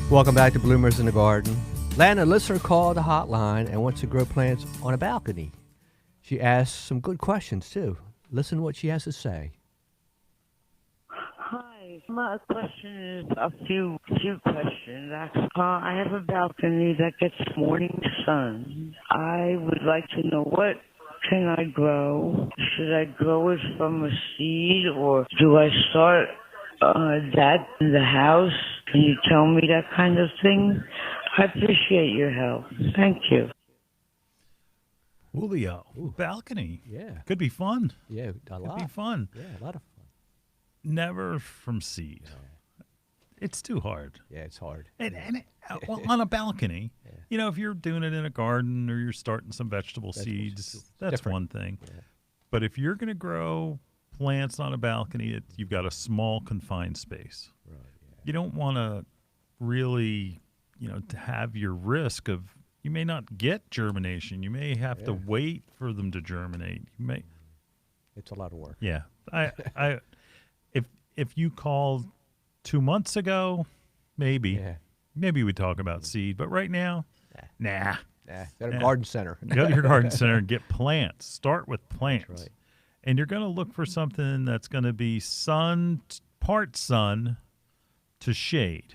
Welcome back to Bloomers in the Garden. Len, a listener called the hotline and wants to grow plants on a balcony. She asks some good questions, too. Listen to what she has to say. Hi, my question is a few questions. I have a balcony that gets morning sun. I would like to know what can I grow? Should I grow it from a seed or do I start that in the house? Can you tell me that kind of thing? I appreciate your help. Thank you. Julio, balcony. Yeah. Could be fun. Yeah, a lot. Could be fun. Yeah, a lot of fun. Never from seed. Yeah. It's too hard. Yeah, it's hard. Well, on a balcony, if you're doing it in a garden or you're starting some vegetable seeds, that's different. One thing. Yeah. But if you're going to grow plants on a balcony, you've got a small confined space. Right. Yeah. You don't want to really, to have your risk of, you may not get germination. You may have to wait for them to germinate. It's a lot of work. Yeah. If you called 2 months ago, maybe we talk about seed. But right now, nah. Go to garden center. Go to your garden center and get plants. Start with plants. That's right. And you're going to look for something that's going to be part sun to shade.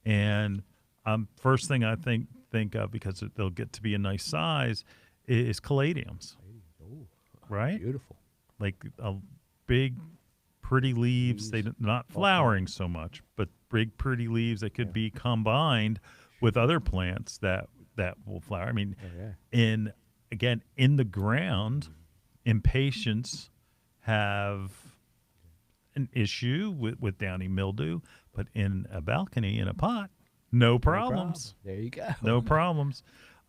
And first thing I think of, because they'll get to be a nice size, is Calladiums. Oh, right? Beautiful. Like a big, pretty leaves. They're not flowering so much, but big, pretty leaves that could be combined with other plants that will flower. I mean, in the ground, impatiens have an issue with downy mildew, but in a balcony, in a pot, no problems. There you go. No problems.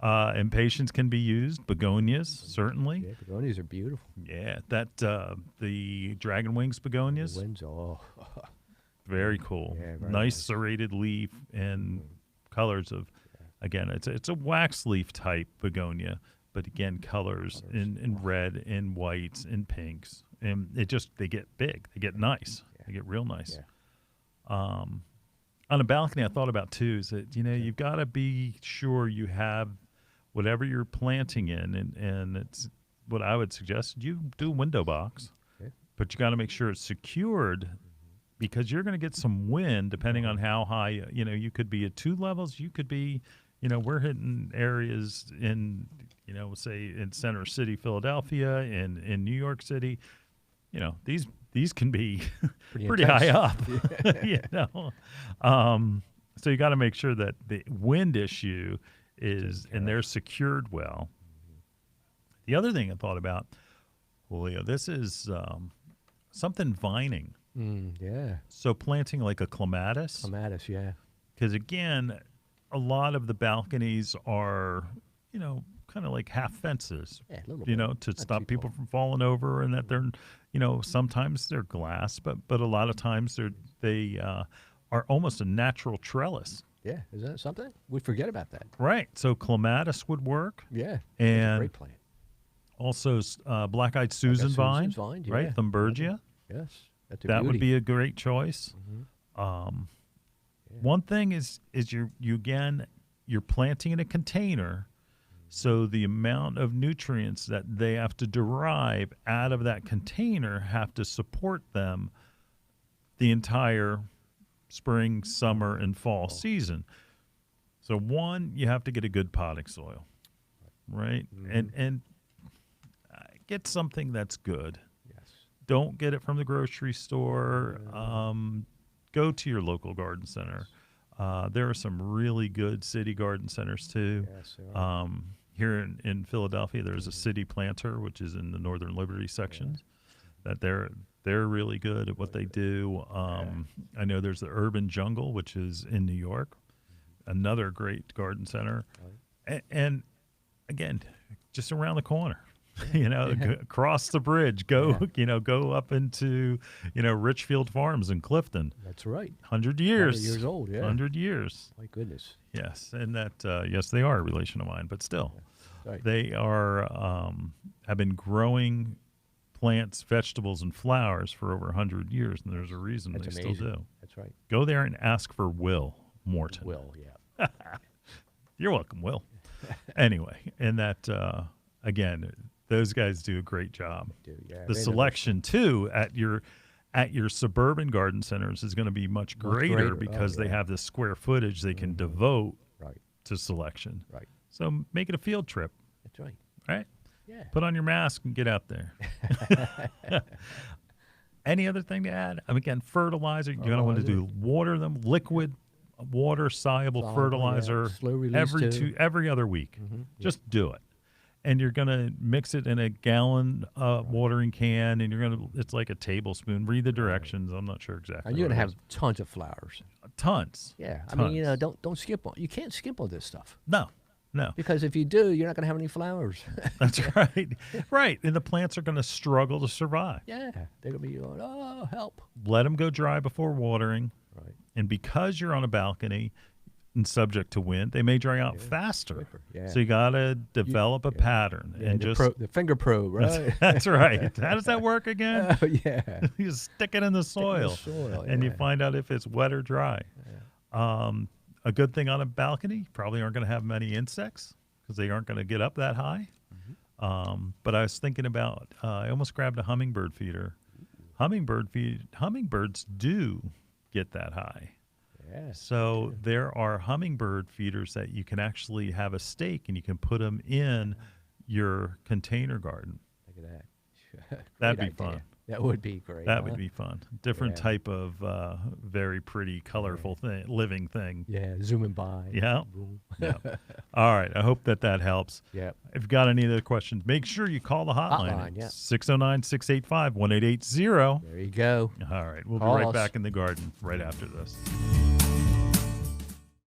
Impatiens can be used. Begonias, certainly. Yeah, begonias are beautiful. Yeah, the dragon wings begonias. Very cool. Yeah, very nice serrated leaf and colors of, again, it's a wax leaf type begonia, but again, colors in red, in whites, in pinks. And they get big. They get nice. Yeah. They get real nice. Yeah. On a balcony, I thought about too, is that, you've got to be sure you have whatever you're planting in, and it's what I would suggest. You do a window box, but you got to make sure it's secured, because you're going to get some wind depending on how high, you could be at 2 levels. You could be, we're hitting areas in, say in Center City, Philadelphia, and in New York City. These can be pretty high up, So you got to make sure that the wind issue is, and they're secured well. The other thing I thought about, Julio, this is something vining. So planting like a clematis. Clematis, yeah. Because again, a lot of the balconies are, kind of like half fences, to stop people from falling over, and that they're, sometimes they're glass, but a lot of times they are almost a natural trellis. Yeah, is that something? We forget about that. Right. So clematis would work. Yeah, and great plant. Also, black-eyed Susan vine, right? Thunbergia. Yes, that would be a great choice. Mm-hmm. One thing is you're planting in a container. So the amount of nutrients that they have to derive out of that container have to support them the entire spring, summer, and fall season. So one, you have to get a good potting soil, right? Mm-hmm. And get something that's good. Yes. Don't get it from the grocery store. Go to your local garden center. There are some really good city garden centers too. Yes, here in Philadelphia, there's a City Planter, which is in the Northern Liberty sections. That they're really good at what they do. I know there's the Urban Jungle, which is in New York, another great garden center. And again, just around the corner. Cross the bridge, go up into, Richfield Farms in Clifton. That's right. 100 years. 100 years old, 100 years. My goodness. Yes, and that, yes, they are a relation of mine, but still. Right. They are, have been growing plants, vegetables, and flowers for over 100 years, and there's a reason they still do. That's right. Go there and ask for Will. Morton. Will, yeah. You're welcome, Will. Anyway, and that again, those guys do a great job. Yeah, The selection too at your suburban garden centers is going to be much greater because they have the square footage they can devote to selection. Right. So make it a field trip. That's right. Right? Yeah. Put on your mask and get out there. Any other thing to add? Again, fertilizer. You're going to want to do water them, liquid water soluble fertilizer slow release every other week. Just do it. And you're going to mix it in a gallon watering can, and it's like a tablespoon. Read the directions. I'm not sure exactly. And you're going to have tons of flowers. Tons. Yeah. Tons. I mean, don't skip on. You can't skip on this stuff. No. Because if you do, you're not going to have any flowers. That's right. Right. And the plants are going to struggle to survive. Yeah. They're going to be going, oh, help. Let them go dry before watering. Right. And because you're on a balcony and subject to wind, they may dry out faster. Quicker. Yeah. So you got to develop a pattern. Yeah, and the finger probe, right? That's right. How does that work again? Oh, yeah. You stick it in the soil, and you find out if it's wet or dry. Yeah. A good thing on a balcony, you probably aren't going to have many insects because they aren't going to get up that high. But I was thinking about, I almost grabbed a hummingbird feeder. Hummingbirds do get that high. Yes. So there are hummingbird feeders that you can actually have a stake and you can put them in your container garden. Look at that. That'd be idea. fun. That would be great. That would be fun. Different Yeah. type of very pretty, colorful thing, living thing. Yeah, zooming by. Yeah. Boom. Yeah. All right. I hope that helps. Yep. If you've got any other questions, make sure you call the hotline. Hotline, yeah. 609-685-1880. There you go. All right. We'll be Call right us. back in the garden right after this.